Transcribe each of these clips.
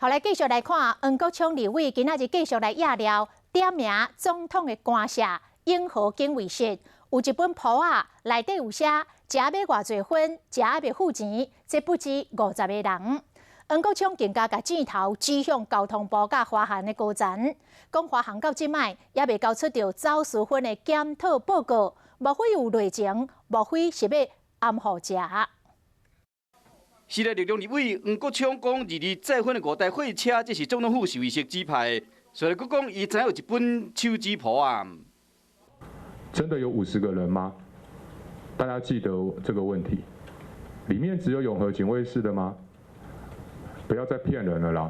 后来继续来看，黄国昌立委今仔日继续来压料，点名总统的官舍永和警卫室有一本簿仔，内底有写食要偌济分，食要付钱，这不止50个人。黄国昌更加甲箭头指向交通部甲华航的高层，讲华航到即摆也未交出着走私分的检讨报告，莫非有内情，莫非是要暗号食。时代力量立委黄国昌讲，22载分的5台货车，这是总统府受意识指派。所以，佫讲伊知有一本手指谱啊。真的有50个人吗？大家记得这个问题。里面只有永和警卫室的吗？不要再骗人了啦！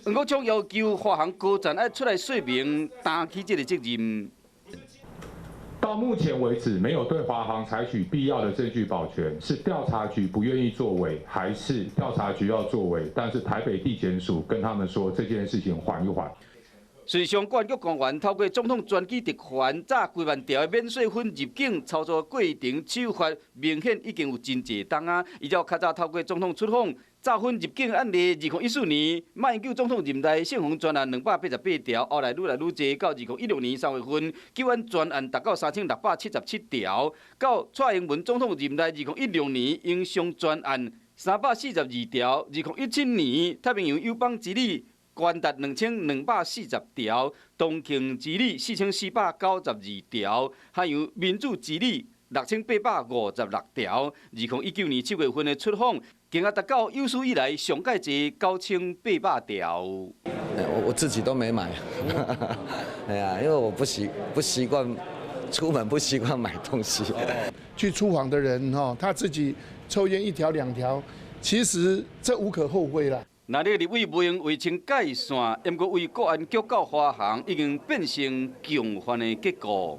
黄国昌要求华航高层要出来说明，担起这个责任。到目前为止，没有对华航采取必要的证据保全，是调查局不愿意作为，还是调查局要作为？但是台北地检署跟他们说这件事情缓一缓。随相关局官员透过总统专机特权，炸几万条的免税分入境操作过程手法，明显已经有真济档啊！伊才较早透过总统出访炸分入境案例，2014年马英九总统任内信封专案288条，后来愈来愈济，到2016年3月份救援专案达到3677条，到蔡英文总统任内2016年英商专案342条，2017年太平洋友邦之旅。关达2240条，东庆之旅4492条，还有民主之旅6856条。2019年7月份的出访，更加达到有史以来上届济9800条。我自己都没买，哎呀，因为我不习惯出门，不习惯买东西。去出访的人他自己抽烟1条2条，其实这无可厚非啦。那这个立委未用卫清界线，不过为国安局到华航已经变成共犯的结果。